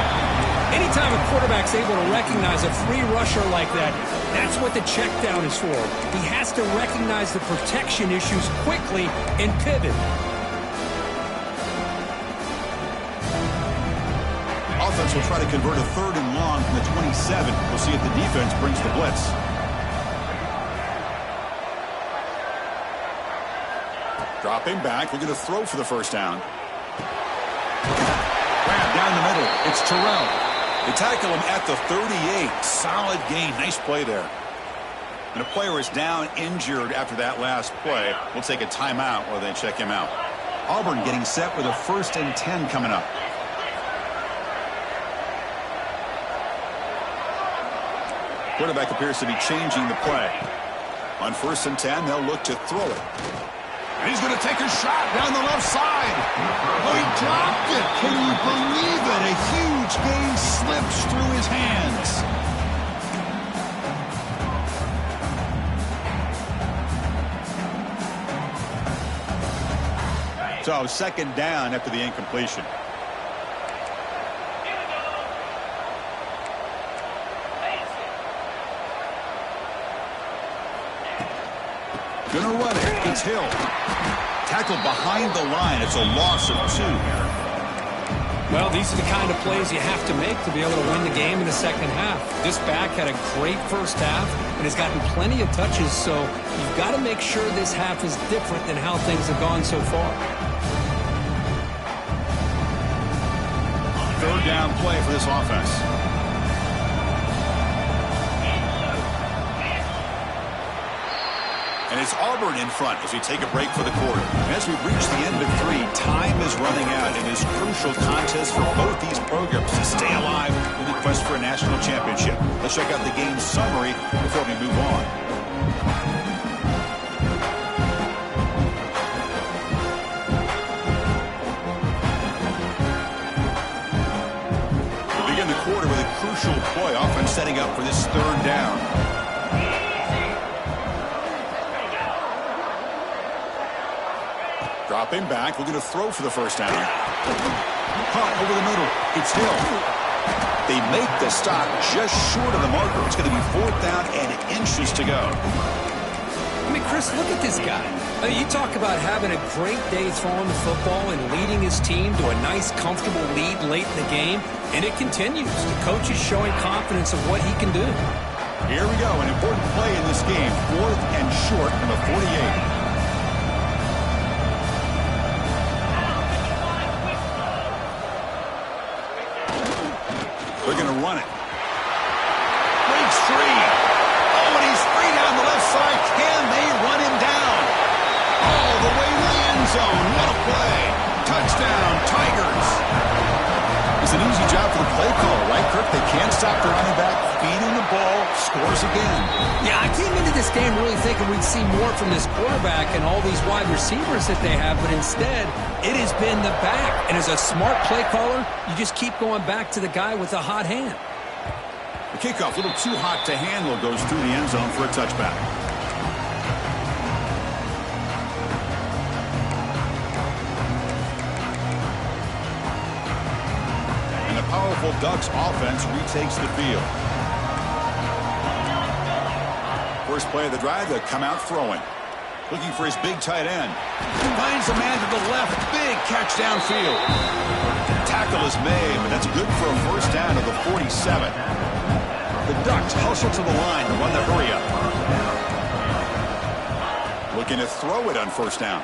Anytime a quarterback's able to recognize a free rusher like that, that's what the check down is for. He has to recognize the protection issues quickly and pivot. Offense will try to convert a 3rd and long from the 27. We'll see if the defense brings the blitz. Dropping back, looking to throw for the first down. Grab down the middle. It's Terrell. They tackle him at the 38. Solid gain. Nice play there. And a player is down injured after that last play. We'll take a timeout while they check him out. Auburn getting set with a 1st and 10 coming up. Quarterback appears to be changing the play. On 1st and 10, they'll look to throw it. And he's going to take a shot down the left side. Oh, he dropped it. Can you believe it? A huge gain slips through his hands. So second down after the incompletion. Gonna run it. It's Hill. Tackled behind the line. It's a loss of 2. Well, these are the kind of plays you have to make to be able to win the game in the second half. This back had a great first half and has gotten plenty of touches, so you've got to make sure this half is different than how things have gone so far. Third down play for this offense. And it's Auburn in front as we take a break for the quarter. And as we reach the end of 3, time is running out in this crucial contest for both these programs to stay alive in the quest for a national championship. Let's check out the game summary before we move on. We begin the quarter with a crucial play, offense setting up for this third down. Dropping back, looking to throw for the first down. Caught over the middle. It's Hill. They make the stop just short of the marker. It's going to be 4th down and inches to go. I mean, Chris, look at this guy. I mean, you talk about having a great day throwing the football and leading his team to a nice, comfortable lead late in the game, and it continues. The coach is showing confidence of what he can do. Here we go, an important play in this game. 4th and short from the 48. They're going to run it. Breaks free. Oh, and he's free down the left side. Can they run him down? All the way to the end zone. What a play. Touchdown, Tigers. It's an easy job for the play caller, right, Kirk? They can't stop the running back. Feeding the ball. Scores again. Yeah, I came into this game really thinking we'd see more from this quarterback and all these wide receivers that they have, but instead, it has been the back. And as a smart play caller, you just keep going back to the guy with the hot hand. The kickoff, a little too hot to handle, goes through the end zone for a touchback. And the powerful Ducks offense retakes the field. First play of the drive, they come out throwing. Looking for his big tight end. Finds a man to the left. Big catch downfield. Tackle is made, but that's good for a first down to the 47. The Ducks hustle to the line to run the hurry up. Looking to throw it on first down.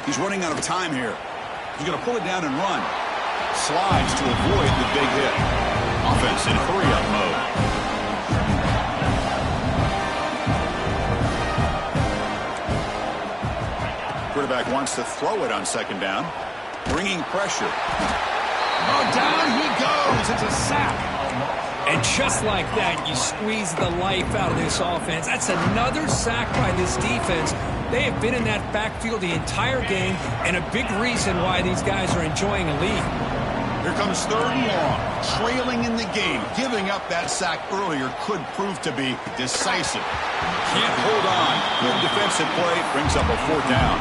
He's running out of time here. He's going to pull it down and run. Slides to avoid the big hit. Offense in hurry-up mode. Quarterback wants to throw it on second down. Bringing pressure. Oh, down he goes. It's a sack. And just like that, you squeeze the life out of this offense. That's another sack by this defense. They have been in that backfield the entire game, and a big reason why these guys are enjoying a lead. Here comes 3rd and long. Trailing in the game. Giving up that sack earlier could prove to be decisive. Can't hold on. Good defensive play. Brings up a 4th down.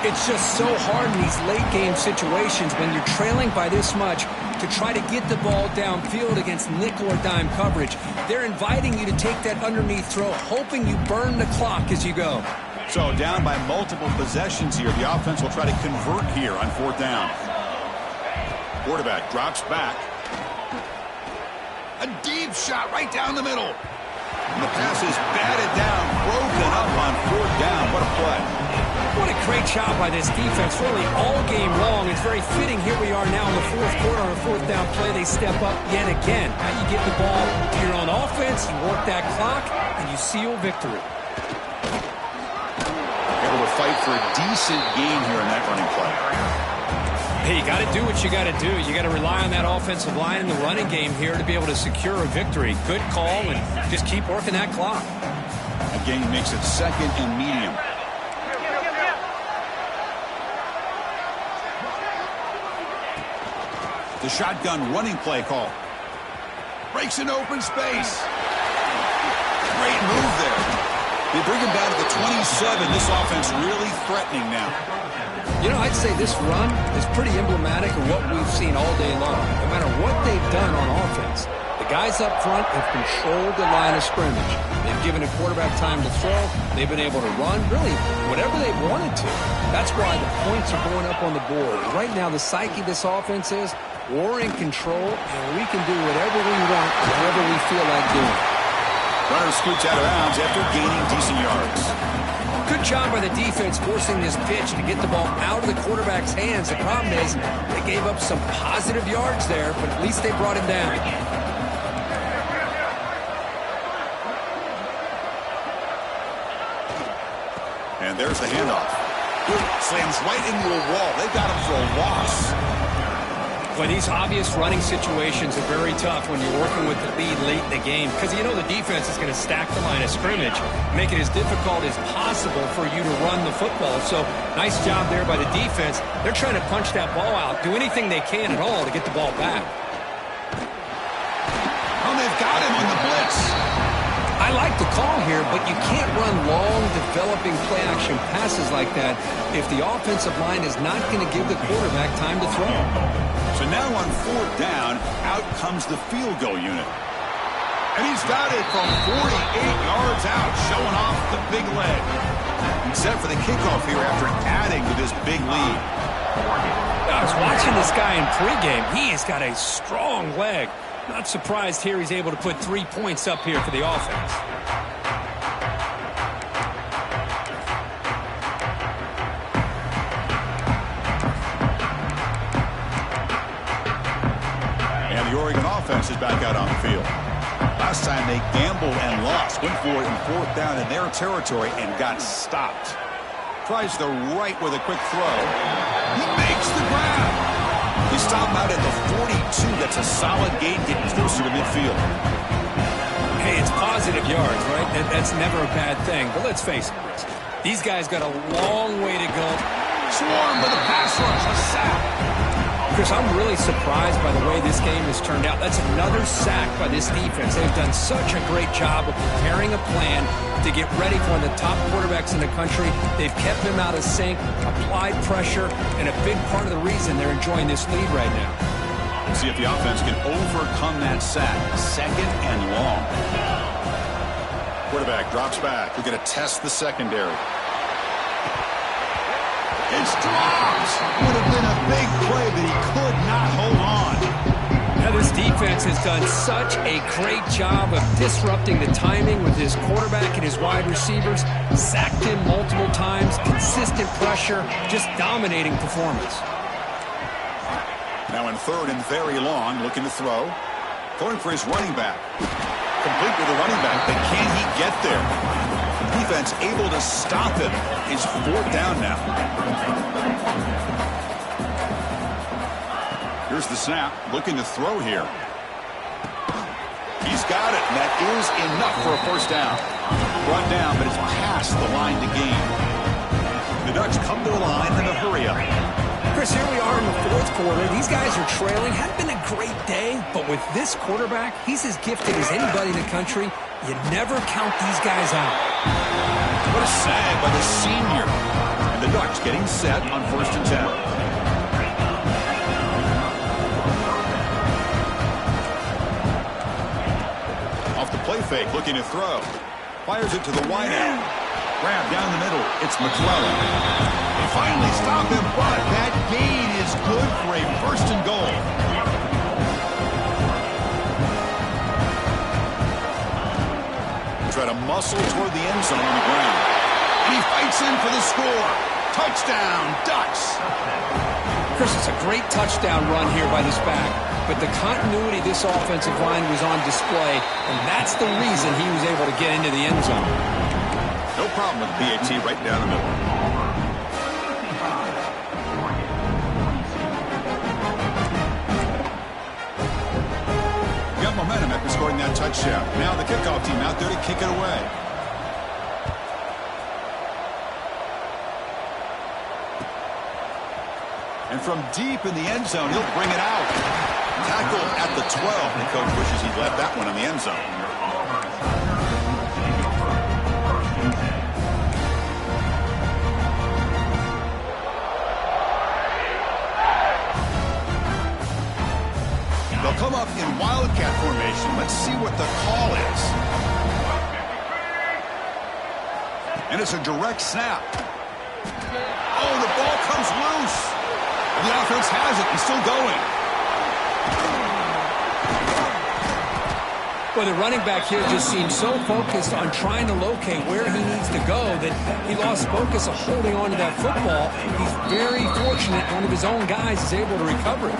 It's just so hard in these late-game situations when you're trailing by this much to try to get the ball downfield against nickel or dime coverage. They're inviting you to take that underneath throw, hoping you burn the clock as you go. So down by multiple possessions here. The offense will try to convert here on 4th down. Quarterback drops back. A deep shot right down the middle. And the pass is batted down, broken up on 4th down. What a play. What a great job by this defense, really all game long. It's very fitting. Here we are now in the 4th quarter on a 4th down play. They step up yet again. Now you get the ball to your own offense, you work that clock, and you seal victory. Able to fight for a decent gain here in that running play. Hey, you got to do what you got to do. You got to rely on that offensive line in the running game here to be able to secure a victory. Good call, and just keep working that clock. That gain makes it 2nd and medium. The shotgun running play call. Breaks an open space. Great move there. They bring him down to the 27. This offense really threatening now. You know, I'd say this run is pretty emblematic of what we've seen all day long. No matter what they've done on offense, the guys up front have controlled the line of scrimmage. They've given a quarterback time to throw. They've been able to run, really, whatever they wanted to. That's why the points are going up on the board. Right now, the psyche of this offense is we're in control, and we can do whatever we want, whatever we feel like doing. Runner scoots out of bounds after gaining decent yards. Good job by the defense forcing this pitch to get the ball out of the quarterback's hands. The problem is they gave up some positive yards there, but at least they brought him down. And there's the handoff. Slams right into a wall. They got him for a loss. Well, these obvious running situations are very tough when you're working with the lead late in the game because you know the defense is going to stack the line of scrimmage, make it as difficult as possible for you to run the football. So nice job there by the defense. They're trying to punch that ball out, do anything they can at all to get the ball back. Oh, they've got him on the blitz. I like the call here, but you can't run long, developing play-action passes like that if the offensive line is not going to give the quarterback time to throw. So now on 4th down, out comes the field goal unit. And he's got it from 48 yards out, showing off the big leg. He's set for the kickoff here after adding to this big lead. I was watching this guy in pregame. He has got a strong leg. Not surprised here he's able to put 3 points up here for the offense. And the Oregon offense is back out on the field. Last time they gambled and lost. Went for it in 4th down in their territory and got stopped. Tries the right with a quick throw. He makes the grab. He stopped out at the 42. That's a solid gain, getting closer to midfield. Hey, it's positive yards, right? That's never a bad thing. But let's face it, Chris. These guys got a long way to go. Swarmed with a pass rush, a sack. Chris, I'm really surprised by the way this game has turned out. That's another sack by this defense. They've done such a great job of preparing a plan to get ready for one of the top quarterbacks in the country. They've kept him out of sync, applied pressure, and a big part of the reason they're enjoying this lead right now. Let's see if the offense can overcome that sack. 2nd and long. Quarterback drops back. We're going to test the secondary. It's dropped. Would have been a big play, but he could not hold on. Now this defense has done such a great job of disrupting the timing with his quarterback and his wide receivers. Sacked him multiple times, consistent pressure, just dominating performance. Now in 3rd and very long, looking to throw. Going for his running back. Complete with the running back, but can he get there? Defense able to stop him. It's 4th down now. Here's the snap. Looking to throw here. He's got it. And that is enough for a 1st down. Brought down, but it's past the line to gain. The Ducks come to the line in a hurry up. Chris, here we are in the 4th quarter. These guys are trailing. Hadn't been a great day, but with this quarterback, he's as gifted as anybody in the country. You never count these guys out. What a sag by the senior. And the Ducks getting set on 1st and 10. Off the play fake, looking to throw. Fires it to the wide out. Grab down the middle. It's McClellan. They finally stop him, but that gain is good for a 1st and goal. Try to muscle toward the end zone on the ground. And he fights in for the score. Touchdown, Ducks. Chris, it's a great touchdown run here by this back, but the continuity of this offensive line was on display, and that's the reason he was able to get into the end zone. No problem with PAT right down the middle. Got momentum after scoring that touchdown. Now the kickoff team out there to kick it away. And from deep in the end zone, he'll bring it out. Tackle at the 12. The coach wishes he'd left that one in the end zone. up in Wildcat formation. Let's see what the call is. And it's a direct snap. Oh, the ball comes loose. The offense has it and still going. Well, the running back here just seems so focused on trying to locate where he needs to go that he lost focus of holding on to that football. He's very fortunate one of his own guys is able to recover it.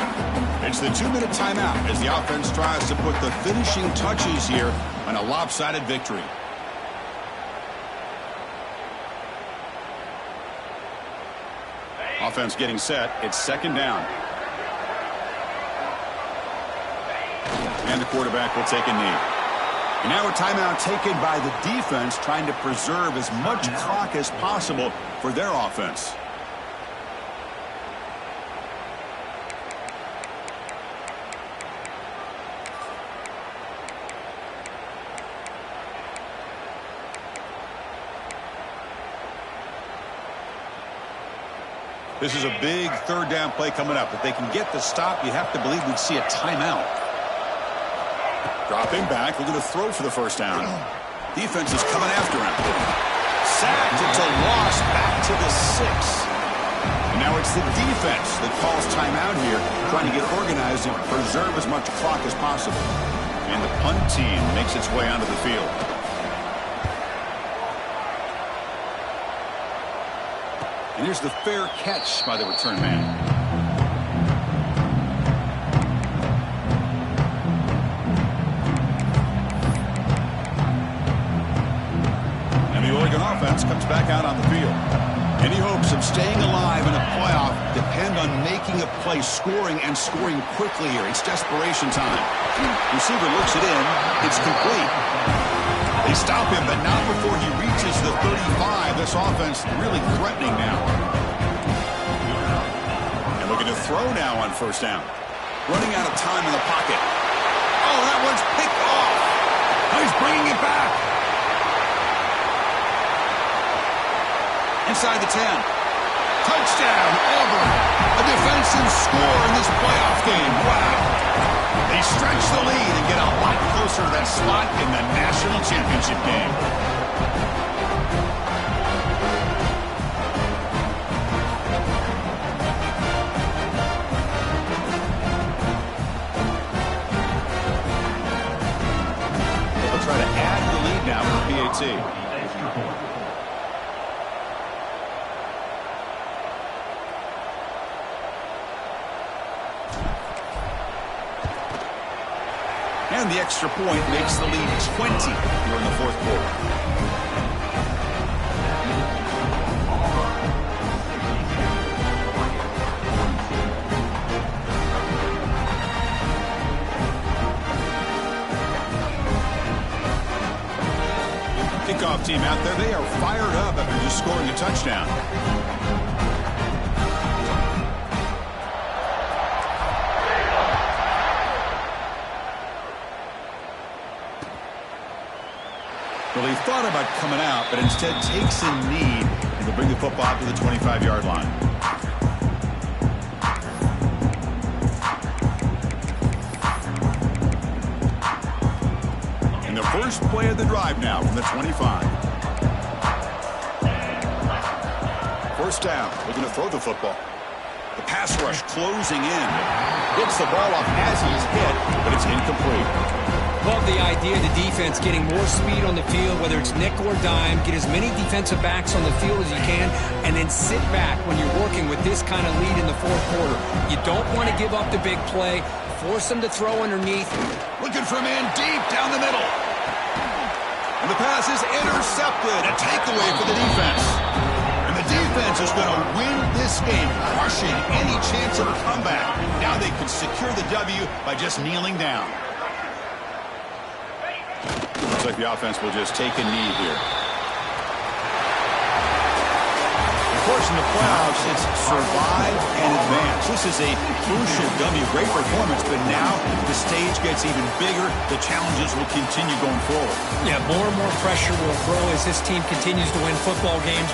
It's the 2-minute timeout as the offense tries to put the finishing touches here on a lopsided victory. Offense getting set. It's second down. And the quarterback will take a knee. And now a timeout taken by the defense, trying to preserve as much clock as possible for their offense. This is a big third down play coming up. If they can get the stop, you have to believe we'd see a timeout. Dropping back, looking to throw for the first down. Defense is coming after him. Sacked, it's a loss back to the 6. And now it's the defense that calls timeout here, trying to get organized and preserve as much clock as possible. And the punt team makes its way onto the field. And here's the fair catch by the return man. And the Oregon offense comes back out on the field. Any hopes of staying alive in a playoff depend on making a play, scoring and scoring quickly here. It's desperation time. Receiver looks it in. It's complete. They stop him, but not before he reaches the 35. This offense really threatening now. And looking to throw now on first down. Running out of time in the pocket. Oh, that one's picked off. Oh, he's bringing it back. Inside the 10. Touchdown, Auburn. A defensive score in this playoff game. Wow. They stretch the lead and get a lot closer to that spot in the national championship game. They'll try to add the lead now for PAT. And the extra point makes the lead 20 here in the fourth quarter. Kickoff team out there, they are fired up after just scoring a touchdown. Well, he thought about coming out, but instead takes a knee and will bring the football to the 25-yard line. And the first play of the drive now from the 25. First down, looking to throw the football. The pass rush closing in. Hits the ball off as he is hit, but it's incomplete. Love the idea of the defense getting more speed on the field, whether it's nickel or dime, get as many defensive backs on the field as you can, and then sit back when you're working with this kind of lead in the fourth quarter. You don't want to give up the big play, force them to throw underneath. Looking for a man deep down the middle. And the pass is intercepted. A takeaway for the defense. And the defense is going to win this game, crushing any chance of a comeback. Now they can secure the W by just kneeling down. Looks like the offense will just take a knee here. Of course, in the playoffs, it's survive and advance. This is a crucial W. Great performance, but now the stage gets even bigger. The challenges will continue going forward. Yeah, more and more pressure will grow as this team continues to win football games.